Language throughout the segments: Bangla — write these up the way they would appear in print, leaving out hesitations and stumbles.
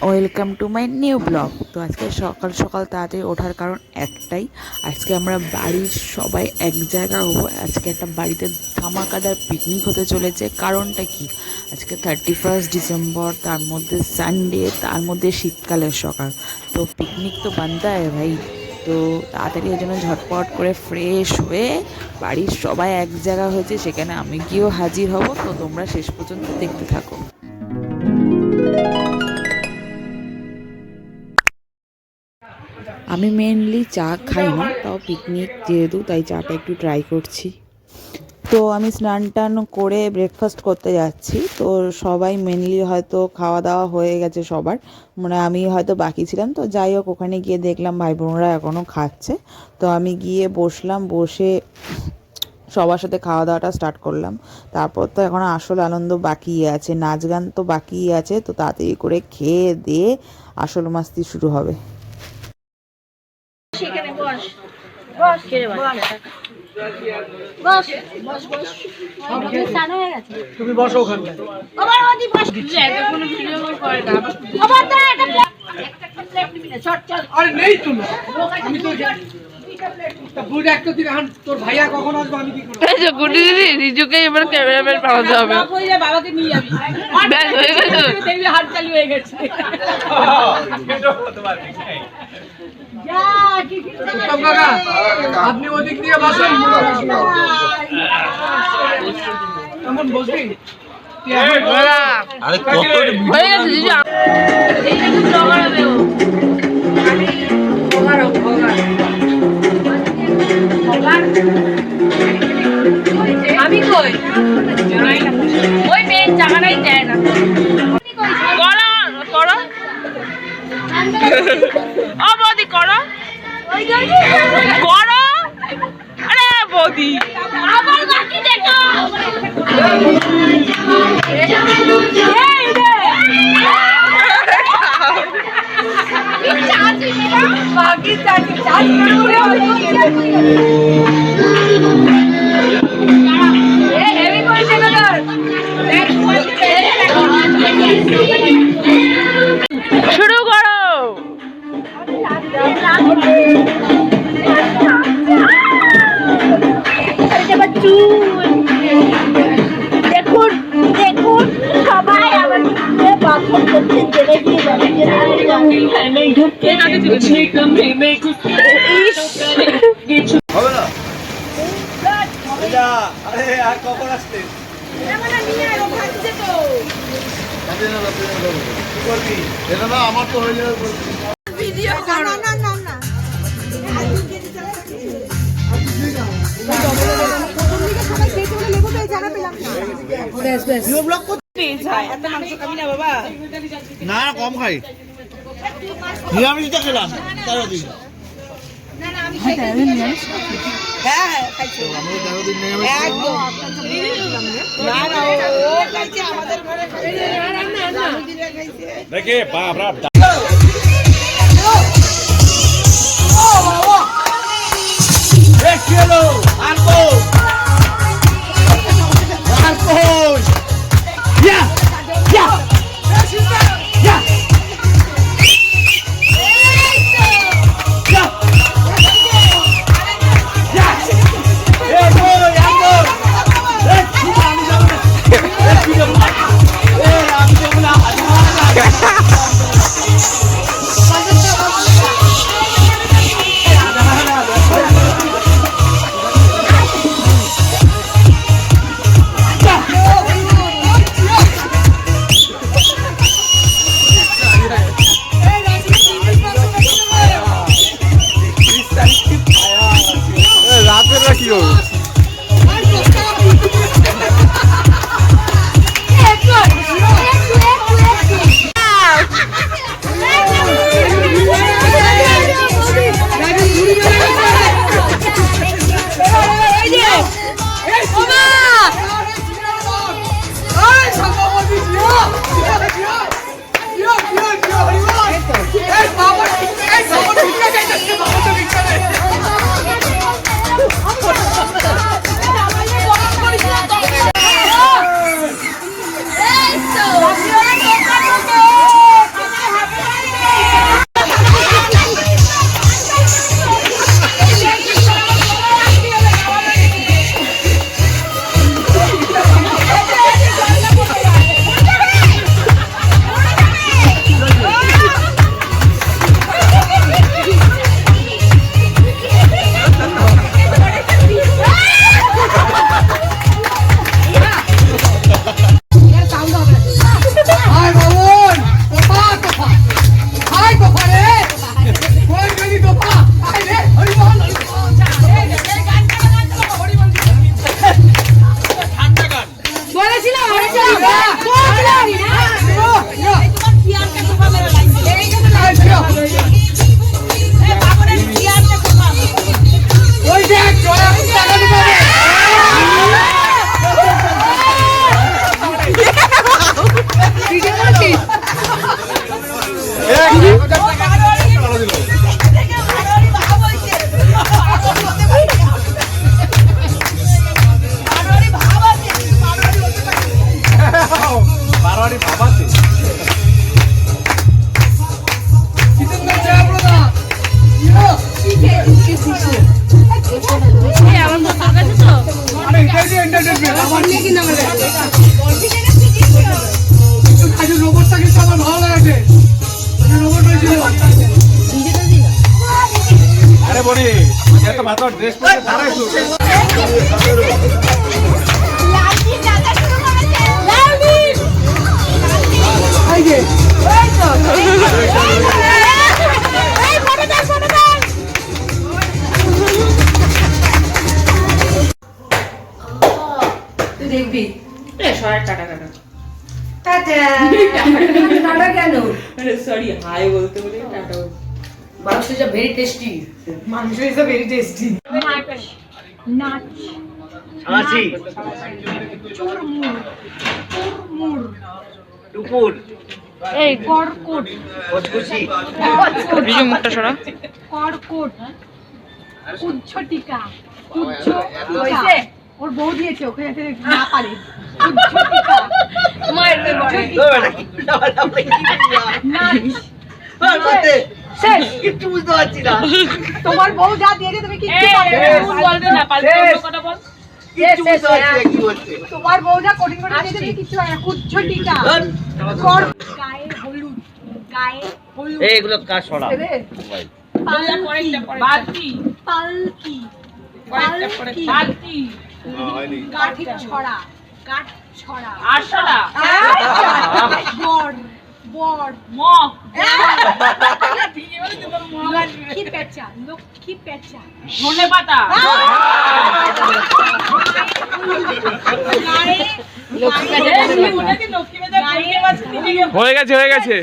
Welcome to my new blog. তো আজকে সকাল সকাল তাড়াতাড়ি ওঠার কারণ একটাই, আজকে আমরা বাড়ির সবাই এক জায়গা হবো। আজকে একটা বাড়িতে ধামাকাদার পিকনিক হতে চলেছে। কারণটা কি, আজকে 31 ডিসেম্বর, তার মধ্যে সানডে, তার মধ্যে শীতকালের সকাল। তো পিকনিক তো বানতা হয় ভাই। তো তাড়াতাড়ি ওই জন্য ঝটপট করে ফ্রেশ হয়ে বাড়ির সবাই এক জায়গা হয়েছে, সেখানে আমি গিয়েও হাজির হব। তো তোমরা শেষ পর্যন্ত দেখতে থাকো। আমি মেনলি চা খাই না, তাও পিকনিক যেহেতু তাই চাটা একটু ট্রাই করছি। তো আমি স্নান টান করে ব্রেকফাস্ট করতে যাচ্ছি। তো সবাই মেনলি হয়তো খাওয়া দাওয়া হয়ে গেছে সবার, মানে আমি হয়তো বাকি ছিলাম। তো যাই হোক, ওখানে গিয়ে দেখলাম ভাই বোনরা এখনও খাচ্ছে। তো আমি গিয়ে বসলাম, বসে সবার সাথে খাওয়া দাওয়াটা স্টার্ট করলাম। তারপর তো এখন আসল আনন্দ বাকি আছে, নাচ গান তো বাকি আছে। তো তাড়াতাড়ি করে খেয়ে দিয়ে আসল মাস্তি শুরু হবে। সেখানে বস বস বস বস বস স্নান হয়ে গেছে, তুমি বসো ওখানে। আবার ওদি বস এটা কোনো ভিডিও কল করে না। আবার তো একটা প্লেট নিবি না, চট চল। আরে নেই তুমি, আমি তো বুঝ একটা দিন এখন তোর ভাইয়া কখন আসবে আমি কি করব? এই যে গুডি দিদি রিজুকে এবার ক্যামেরাম্যান বানাতে হবে। কইলে বাবাকে নিয়ে যাবি, ব্যাস হয়ে গেছে, দেখবি হাত চালু হয়ে গেছে। যা কি কি উত্তম কাকা, আপনি ওদিক দিয়ে বসেন। এমন বসবি আরে কত হয়ে গেছে দিদি। এইটা কি ব্লগার হবে ও? আমি কই ওই মেন জায়গাটাই দেয় না। করো করো ও বৌদি করো করো। আরে বৌদি আবার বাকি দেখো। বাকি চাচি চাচি করে হেভি করেছে না শুরু করো। দেখুন দেখুন সবাই আমার বাথরুম করতে জেনে দিয়ে হবে না আরে আর কখন আসতে আমার তো হয়ে যাবে ভিডিও করো। না কম খাই, নিরামিষটা খেলাম 13 দিন। হ্যাঁ খাইছো আমরা 13 দিন নিরামিষ একদম না না ও খাইছে আমাদের ঘরে দেখে বাবরা Hello, Marco! Marcos! Yeah! Yeah! Yeah! তুই দেখবি টাটা টাটা কেন সরি হাই বলতে বলে টাটা মাংস যা ভেরি টেস্টি মাংস ইজ ভেরি টেস্টি। নাচ হাসি টুকুর এই কর্কট কচকুচি বিজু মুখটা সরা কর্কট উচ্ছটিকা উচ্ছ ওর বউ দিয়েছে ওকে যাতে না পারে উচ্ছটিকা মায়ের নাচ শেষ কিচ্ছু বুঝতে পারছি না তোমার বউ যা দিয়েছে তুমি কিচ্ছু পারবে বলতে না পারলে অন্য কথা বল কিচ্ছু বুঝতে পারছি না কি বলছে তোমার বউ যা কঠিন করে দিয়েছে তুমি কিচ্ছু পারবে না উচ্ছটিকা কর গায়ে হলুদ গায়ে হলুদ এইগুলো কাজ সরা রে বালতি পালকি পালকি বালতি কাঠি ছড়া কাঠ ছড়া আরশোলা বড় বড় মগ লক্ষ্মী পেঁচা লক্ষ্মী পেঁচা ধনে পাতা হয়ে গেছে হয়ে গেছে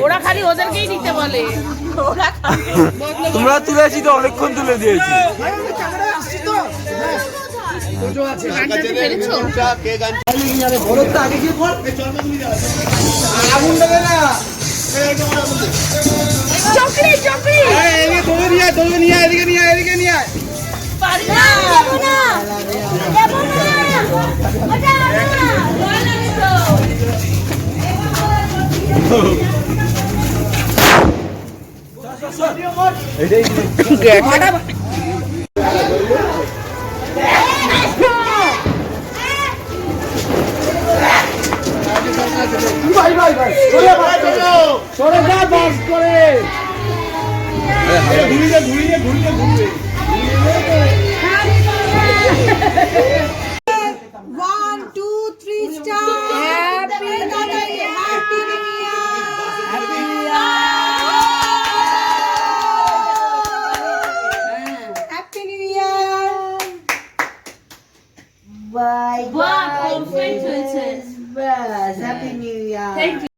ওরা খালি ওদেরকেই দিতে বলে তোমরা তুলেছি তো অনেকক্ষণ তুলে দিয়েছি One, two, three, start. Happy New Year. Happy New Year. Happy New Year. Bye. Bye. Happy New Year. Thank you.